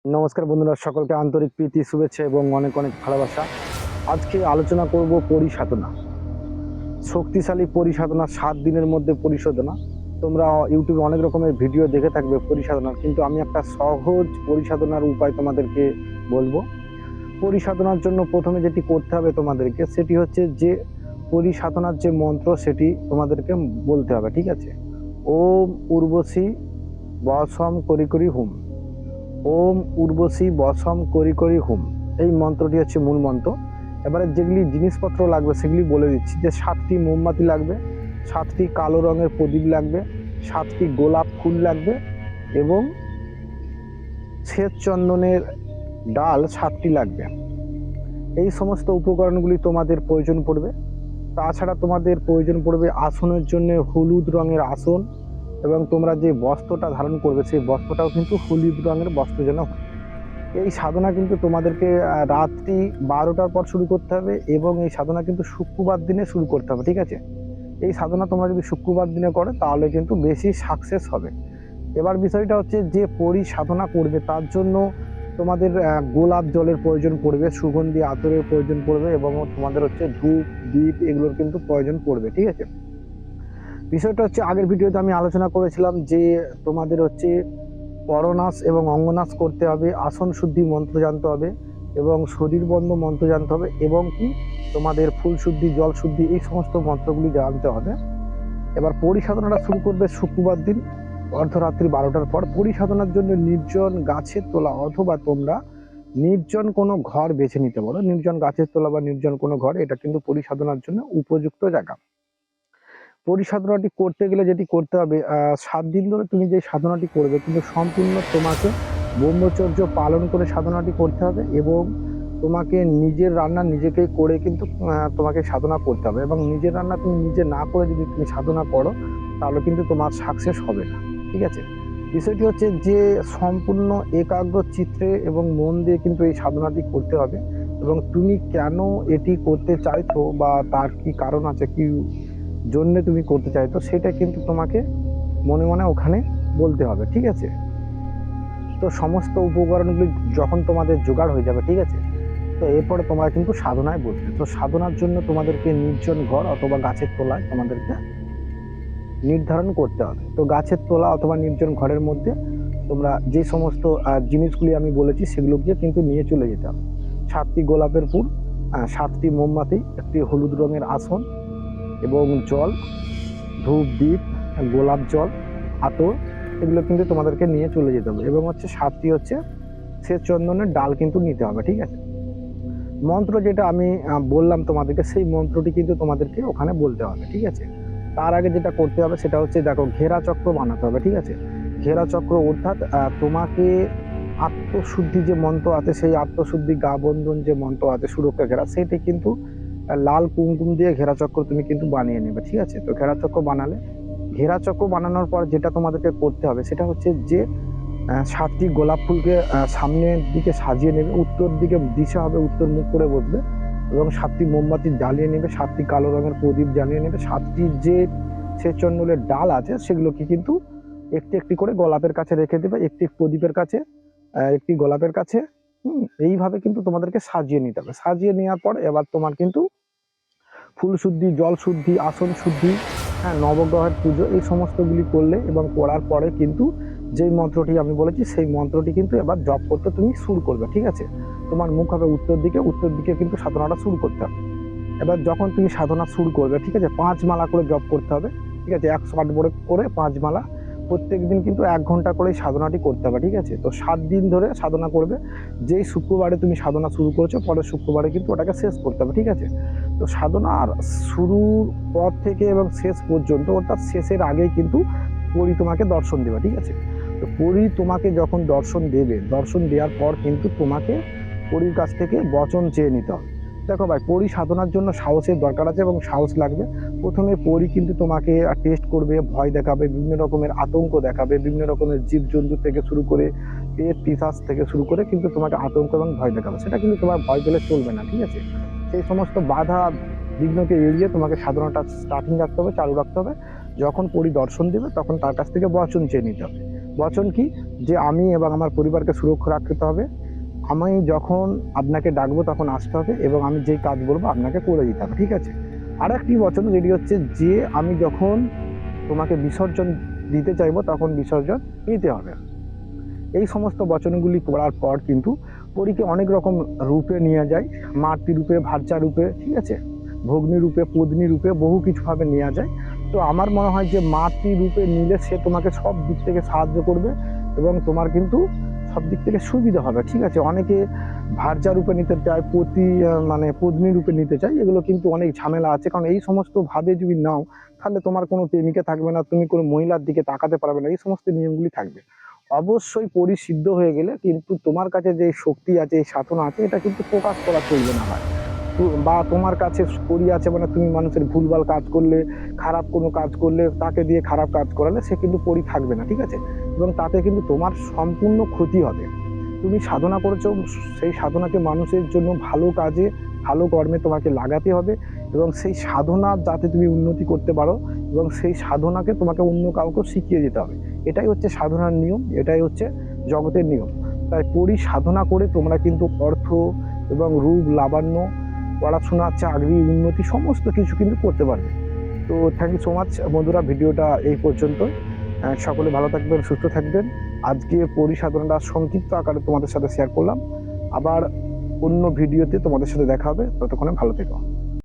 নমস্কার বন্ধুরা, সকলকে আন্তরিক প্রীতি, শুভেচ্ছা এবং অনেক অনেক ভালোবাসা। আজকে আলোচনা করব পরিসাধনা, শক্তিশালী পরিসাধনা, 7 দিনের মধ্যে পরিসাধনা। তোমরা ইউটিউবে অনেক রকমের ভিডিও দেখে থাকবে পরিসাধনার, কিন্তু আমি একটা সহজ পরিসাধনার উপায় তোমাদেরকে বলবো। পরিসাধনার জন্য প্রথমে যেটি করতে হবে তোমাদেরকে, সেটি হচ্ছে যে পরিসাধনার যে মন্ত্র সেটি তোমাদেরকে বলতে হবে, ঠিক আছে? ওম উর্বশী বসম করি করি হুম। ওম উর্বশী বসম করি করি হুম, এই মন্ত্রটি হচ্ছে মূল মন্ত্র। এবারে যেগুলি জিনিসপত্র লাগবে সেগুলি বলে দিচ্ছি। যে 7টি মোমবাতি লাগবে, 7টি কালো রঙের প্রদীপ লাগবে, 7টি গোলাপ ফুল লাগবে এবং শ্বেত চন্দনের ডাল 7টি লাগবে। এই সমস্ত উপকরণগুলি তোমাদের প্রয়োজন পড়বে। তাছাড়া তোমাদের প্রয়োজন পড়বে আসনের জন্য হলুদ রঙের আসন, এবং তোমরা যে বস্ত্রটা ধারণ করবে সেই বস্ত্রটাও কিন্তু হলুদ রঙের বস্ত্র যেন হয়। এই সাধনা কিন্তু তোমাদেরকে রাত্রি 12টার পর শুরু করতে হবে, এবং এই সাধনা কিন্তু শুক্রবার দিনে শুরু করতে হবে, ঠিক আছে? এই সাধনা তোমরা যদি শুক্রবার দিনে করো তাহলে কিন্তু বেশি সাকসেস হবে। এবার বিষয়টা হচ্ছে যে সাধনা করবে তার জন্য তোমাদের গোলাপ জলের প্রয়োজন পড়বে, সুগন্ধি আতরের প্রয়োজন পড়বে, এবং তোমাদের হচ্ছে ধূপ দীপ এগুলোর কিন্তু প্রয়োজন পড়বে, ঠিক আছে? বিষয়টা হচ্ছে আগের ভিডিওতে আমি আলোচনা করেছিলাম যে তোমাদের হচ্ছে পরনাশ এবং অঙ্গনাশ করতে হবে, আসন শুদ্ধি মন্ত্র জানতে হবে, এবং শরীর বন্ধ মন্ত্র জানতে হবে, এবং কি তোমাদের ফুল শুদ্ধি জল শুদ্ধি এই সমস্ত মন্ত্রগুলি জানতে হবে। এবার পরিসাধনাটা শুরু করবে শুক্রবার দিন অর্ধরাত্রি 12টার পর। পরিসাধনার জন্য নির্জন গাছের তলা অথবা তোমরা নির্জন কোনো ঘর বেছে নিতে পারো। নির্জন গাছের তলা বা নির্জন কোনো ঘর, এটা কিন্তু পরিসাধনার জন্য উপযুক্ত জায়গা। পরিসাধনাটি করতে গেলে যেটি করতে হবে, 7 দিন ধরে তুমি যে সাধনাটি করবে কিন্তু সম্পূর্ণ তোমাকে ব্রহ্মচর্য পালন করে সাধনাটি করতে হবে, এবং তোমাকে নিজের রান্না নিজেকে করে কিন্তু তোমাকে সাধনা করতে হবে। এবং নিজের রান্না তুমি নিজে না করে যদি তুমি সাধনা করো তাহলে কিন্তু তোমার সাকসেস হবে না, ঠিক আছে? বিষয়টি হচ্ছে যে সম্পূর্ণ একাগ্র চিত্রে এবং মন দিয়ে কিন্তু এই সাধনাটি করতে হবে, এবং তুমি কেন এটি করতে চাইছো বা তার কি কারণ আছে, কি জন্য তুমি করতে চাইছো, সেটা কিন্তু তোমাকে মনে মনে ওখানে বলতে হবে, ঠিক আছে? তো সমস্ত উপকরণগুলি যখন তোমাদের জোগাড় হয়ে যাবে, ঠিক আছে, তো এরপরে তোমরা কিন্তু সাধনায় বসবে। তো সাধনার জন্য তোমাদেরকে নির্জন ঘর অথবা গাছের তলায় তোমাদেরকে নির্ধারণ করতে হবে। তো গাছের তলা অথবা নির্জন ঘরের মধ্যে তোমরা যে সমস্ত জিনিসগুলি আমি বলেছি সেগুলোকে কিন্তু নিয়ে চলে যেতে হবে। 7টি গোলাপের ফুল, 7টি মোমবাতি, একটি হলুদ রঙের আসন এবং জল, ধূপ দ্বীপ, গোলাপ জল, আতর, এগুলো কিন্তু তোমাদেরকে নিয়ে চলে যেতে হবে। এবং হচ্ছে 7টি হচ্ছে শ্বেত চন্দনের ডাল কিন্তু নিতে হবে, ঠিক আছে? মন্ত্র যেটা আমি বললাম তোমাদেরকে, সেই মন্ত্রটি কিন্তু তোমাদেরকে ওখানে বলতে হবে, ঠিক আছে? তার আগে যেটা করতে হবে সেটা হচ্ছে দেখো, ঘেরা চক্র বানাতে হবে, ঠিক আছে? ঘেরা চক্র অর্থাৎ তোমাকে আত্মশুদ্ধি যে মন্ত্র আছে, সেই আত্মশুদ্ধি গা বন্ধন যে মন্ত্র আছে সুরক্ষা ঘেরা, সেটি কিন্তু লাল কুমকুম দিয়ে ঘেরা চক্র তুমি কিন্তু বানিয়ে নেবে, ঠিক আছে? তো ঘেরা চক্র বানালে, ঘেরা চক্র বানানোর পর যেটা তোমাদেরকে করতে হবে সেটা হচ্ছে যে 7টি গোলাপ ফুলকে সামনের দিকে সাজিয়ে নেবে, উত্তর দিকে দিশা হবে, উত্তর মুখ করে বসবে, এবং 7টি মোমবাতি জ্বালিয়ে নেবে, 7টি কালো রঙের প্রদীপ জ্বালিয়ে নেবে, 7টি যে শ্বেতচন্দনের ডাল আছে সেগুলোকে কিন্তু একটি একটি করে গোলাপের কাছে রেখে দেবে, একটি প্রদীপের কাছে, একটি গোলাপের কাছে। এইভাবে কিন্তু তোমাদেরকে সাজিয়ে নিতে হবে। সাজিয়ে নেওয়ার পর এবার তোমার কিন্তু ফুল শুদ্ধি জল শুদ্ধি আসন শুদ্ধি, হ্যাঁ, নবগ্রহের পুজো এই সমস্তগুলি করলে এবং করার পরে কিন্তু যেই মন্ত্রটি আমি বলেছি সেই মন্ত্রটি কিন্তু এবার জপ করতে তুমি শুরু করবে, ঠিক আছে? তোমার মুখ হবে উত্তর দিকে, উত্তর দিকে কিন্তু সাধনাটা শুরু করতে হবে। এবার যখন তুমি সাধনা শুরু করবে, ঠিক আছে, 5 মালা করে জপ করতে হবে, ঠিক আছে? 108 করে 5 মালা প্রত্যেক দিন কিন্তু 1 ঘন্টা করেই সাধনাটি করতে হবে, ঠিক আছে? তো 7 দিন ধরে সাধনা করবে। যেই শুক্রবারে তুমি সাধনা শুরু করেছো পরের শুক্রবারে কিন্তু ওটাকে শেষ করতে হবে, ঠিক আছে? তো সাধনার শুরুর পর থেকে এবং শেষ পর্যন্ত, অর্থাৎ শেষের আগেই কিন্তু পরি তোমাকে দর্শন দেবে, ঠিক আছে? তো পরি তোমাকে যখন দর্শন দেবে, দর্শন দেওয়ার পর কিন্তু তোমাকে পরির কাছ থেকে বচন চেয়ে নিতে হবে। দেখো ভাই, পরি সাধনার জন্য সাহসের দরকার আছে এবং সাহস লাগবে। প্রথমে পরি কিন্তু তোমাকে টেস্ট করবে, ভয় দেখাবে, বিভিন্ন রকমের আতঙ্ক দেখাবে, বিভিন্ন রকমের জীবজন্তু থেকে শুরু করে পেট পিশাচ থেকে শুরু করে কিন্তু তোমাকে আতঙ্ক এবং ভয় দেখাবে। সেটা কিন্তু তোমার ভয় পেলে চলবে না, ঠিক আছে? সেই সমস্ত বাধা বিঘ্নকে এড়িয়ে তোমাকে সাধনাটা স্টার্টিং রাখতে হবে, চালু রাখতে হবে। যখন পরিদর্শন দেবে তখন তার কাছ থেকে বচন চেয়ে নিতে হবে। বচন কি? যে আমি এবং আমার পরিবারকে সুরক্ষা রাখতে হবে। আমি যখন আপনাকে ডাকবো তখন আসতে হবে এবং আমি যেই কাজ বলবো আপনাকে করে দিতে হবে, ঠিক আছে? আর একটি বচন যেটি হচ্ছে যে আমি যখন তোমাকে বিসর্জন দিতে চাইবো তখন বিসর্জন নিতে হবে। এই সমস্ত বচনগুলি পড়ার পর কিন্তু পরীকে অনেক রকম রূপে নিয়ে যায়, মাতৃ রূপে, ভার্যা রূপে, ঠিক আছে, ভগ্নী রূপে, পত্নী রূপে, বহু কিছুভাবে নেওয়া যায়। তো আমার মনে হয় যে মাতৃ রূপে নিলে সে তোমাকে সব দিক থেকে সাহায্য করবে এবং তোমার কিন্তু সব দিক থেকে সুবিধা হবে, ঠিক আছে? অনেকে ভার্যা রূপে নিতে চায়, মানে পত্নী রূপে নিতে চায়, এগুলো কিন্তু অনেক ঝামেলা আছে। কারণ এই সমস্ত ভাবে যদি নাও তাহলে তোমার কোনো প্রেমিকা থাকবে না, তুমি কোনো মহিলার দিকে তাকাতে পারবে না, এই সমস্ত নিয়মগুলি থাকবে। অবশ্যই পরিসিদ্ধ হয়ে গেলে কিন্তু তোমার কাছে যে শক্তি আছে, এই সাধনা আছে, এটা কিন্তু প্রকাশ করা চলবে না ভাই। বা তোমার কাছে পরি আছে মানে তুমি মানুষের ভুলভাল কাজ করলে, খারাপ কোনো কাজ করলে, তাকে দিয়ে খারাপ কাজ করালে সে কিন্তু পরি থাকবে না, ঠিক আছে? এবং তাতে কিন্তু তোমার সম্পূর্ণ ক্ষতি হবে। তুমি সাধনা করেছো, সেই সাধনাকে মানুষের জন্য ভালো কাজে, ভালো কর্মে তোমাকে লাগাতে হবে এবং সেই সাধনা যাতে তুমি উন্নতি করতে পারো এবং সেই সাধনাকে তোমাকে অন্য কাউকে শিখিয়ে দিতে হবে। এটাই হচ্ছে সাধনার নিয়ম, এটাই হচ্ছে জগতের নিয়ম। তাই সাধনা করে তোমরা কিন্তু অর্থ এবং রূপ, লাবণ্য, পড়াশোনা, চাকরি, উন্নতি সমস্ত কিছু কিন্তু করতে পারবে। তো থ্যাংক ইউ সো মাচ বন্ধুরা, ভিডিওটা এই পর্যন্ত। সকলে ভালো থাকবেন, সুস্থ থাকবেন। আজকে পরিসাধনাটা সংক্ষিপ্ত আকারে তোমাদের সাথে শেয়ার করলাম। আবার অন্য ভিডিওতে তোমাদের সাথে দেখা হবে, ততক্ষণে ভালো থেকো।